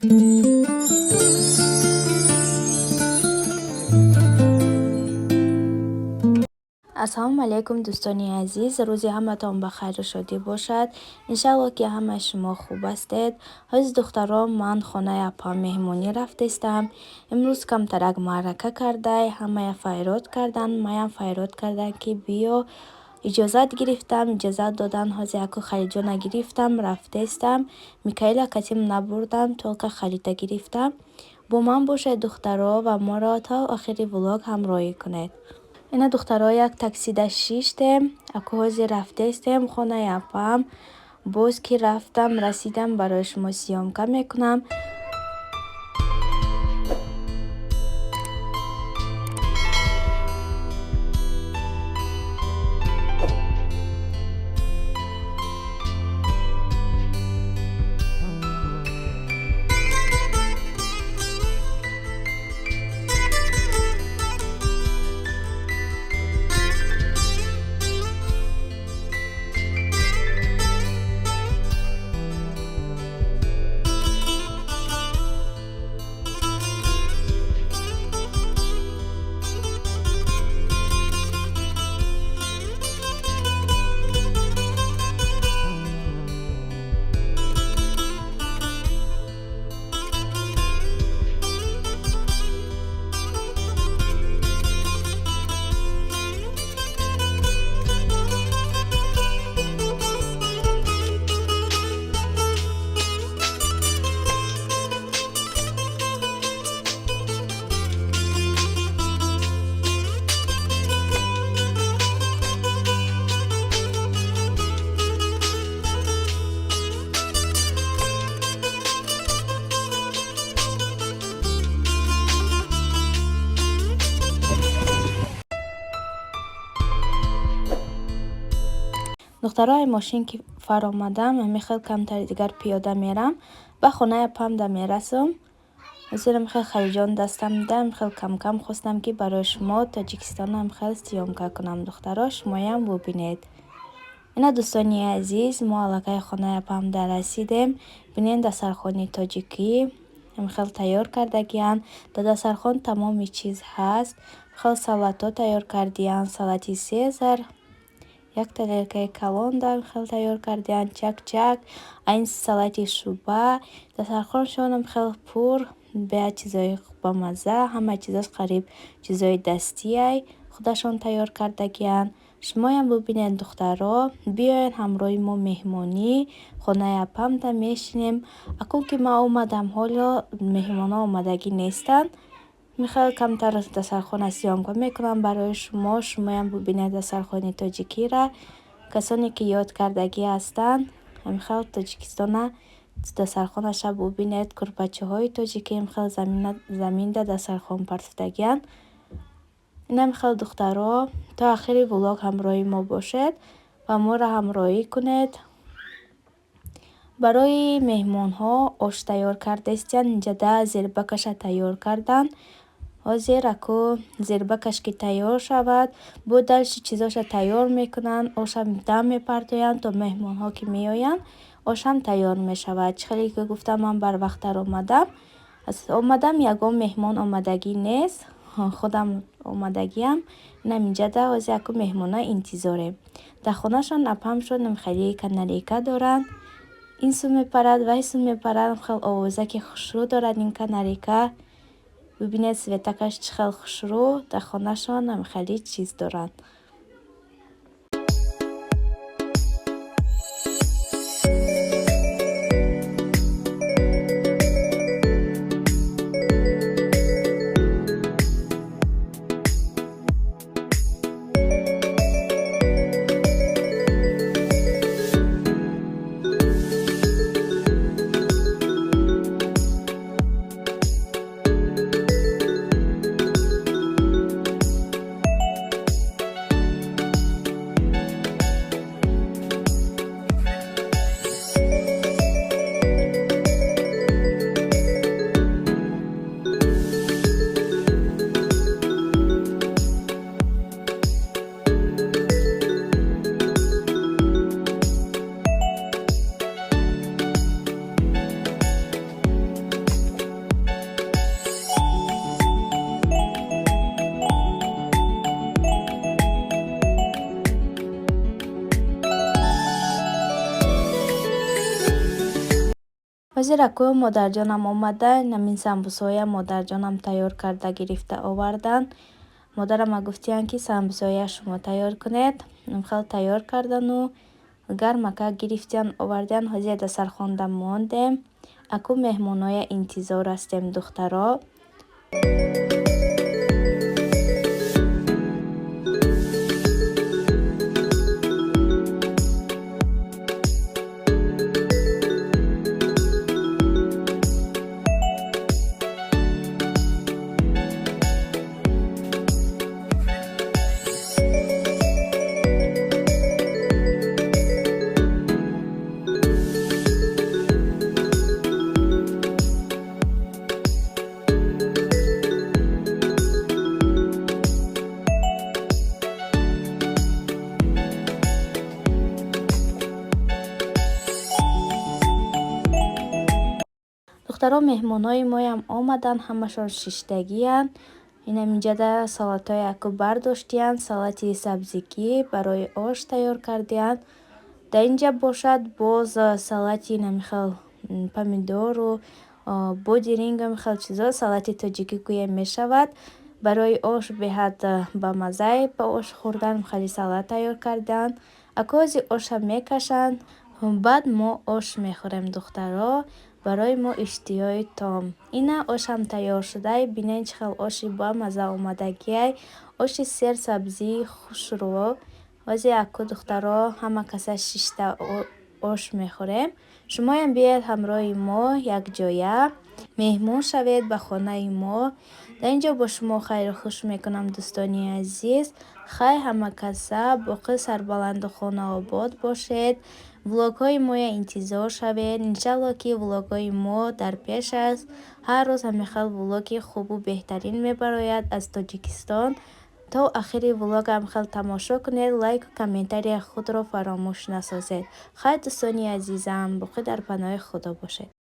ассалому алайкум дӯстони азиз, рӯзи ҳаматон ба хайру шодӣ бошад. Иншаллоҳ ки ҳамаи шумо хуб ҳастед. ҳозир духтарон, ман хонаи апам меҳмонӣ рафтаистам. имрӯз камтарак маърака кардай, ҳамая файрод карданд, маям файрод карданд ки биё. иҷозат гирифтам, иҷозат додан, ҳозир яку халиҷона гирифтам, рафтаистам. Микаэла касим набурдам, толка халита гирифтам. Бо ман бошед духтаро ва моро то охири влог ҳамроҳӣ кунед. Ина духтаро як таксида шиштем, ако ҳозир рафтаистем хонаи апам. Боз ки рафтам, расидам, барои шумо сиёмка мекунам. духтарои мошин ки фаромадам, мехел камтар дигар пиёда мерам ба хонаи апамда мерасам. ҳозир мехел халиҷон дастам дам, мехел камкам хостам ки барои шумо Тоҷикистона мехел сиёмка кунам. духтаро шумоям бубинед. ина дӯстони азиз, мо аллакай хонаи апамда расидем. бинед дастархони тоҷикӣ мехел тайёр кардагиян. дар дастархон тамоми чиз ҳаст. мехел салато тайёр кардиян, салати сезар, як тарелкаи калон дар хел тайёр кардиян, чак-чак, айн салати шуба. дастархоншон хел пур бе чизои бамазза, ҳама чизош қариб чизои дастияй худашон тайёр кардагиян. шумоям бубинед духтаро, биёед ҳамроҳи мо меҳмонӣ хонаи апамда мешинем. акун ки ман омадам, ҳоло меҳмонҳо омадагӣ нестанд. мехел камтар дастархона сиёмка мекунам барои шумо. шумоям бубинед дастархони тоҷикиро. касоне ки ёд кардагӣ ҳастанд, мехел Тоҷикистона дастархонаша бубинед. курпачаҳои тоҷикӣ мехел заминда дастархон партофтагиян. ина мехел духтаро то охири влог ҳамроҳи мо бошед ва моро ҳамроҳӣ кунед. барои меҳмонҳо ош тайёр кардаистиян. инҷада зербакаша тайёр карданд. ҳозир аку зербакаш ки тайёр шавад, бо дальши чизоша тайёр мекунанд. ошам дам мепартоянд то меҳмонҳо ки меоянд ошам тайёр мешавад. чӣ хеле ки гуфтам, ман барвақттар омадам, ягон меҳмон омадагӣ нест, худам омадагиам. инам инҷада ҳозир аку меҳмона интизорем. дар хонашон апамшон хеле канарейка доранд. ин су мепарад ва ин су мепарад. хел овоза ки хушрӯ дорад ин канарейка. бибинед светакаш чӣ хел хушрӯ. дар хонашон хеле чиз доранд. ҳозир аку модарҷонам омада, намин самбусоя модарҷонам тайёр карда гирифта оварданд. Модарама гуфтиянд ки самбусоя шумо тайёр кунед. Хел тайёр кардану гармака гирифтиянд овардиянд. Ҳозир дастархонда мондем. Аку меҳмоноя интизор ҳастем духтаро. духтаро меҳмонои моям омаданд, ҳамашон шиштагиянд. Инаминҷада салатҳои аку бардоштиянд, салати сабзигӣ барои ош тайёр кардиянд. Дар инҷа бошад боз салати намихел помидору бодиринг михел чизо, салати тоҷикӣ гӯем мешавад. Барои ош беҳад бамаззаи ба ош хӯрдан михели салат тайёр карданд. Аку ҳозир оша мекашанд, баъд мо ош мехӯрем духтаро. Барои мо иштиҳои том. Ина ошам тайёр шудай. Бинед чӣ хел оши бамазза омадагиай. Оши серсабзии хушрӯ. Ҳозир аку духтаро ҳама каса шишта ош мехӯрем. Шумоям биед ҳамроҳи мо якҷоя меҳмон шавед ба хонаи мо. Дар инҷо бо шумо хайру хуш мекунам дӯстони азиз. Хай ҳама каса боқӣ сарбаланду хонаобод бошед. Влогҳои моя интизор шавед. Иншалло ки влогҳои мо дар пеш аст. Ҳар рӯз ҳамихел влоги хубу беҳтарин мебарояд аз Тоҷикистон. То охири влогам хел тамошо кунед, лайку комментария худро фаромӯш насозед. Хай дӯстони азизам, боқӣ дар паноҳи худо бошед.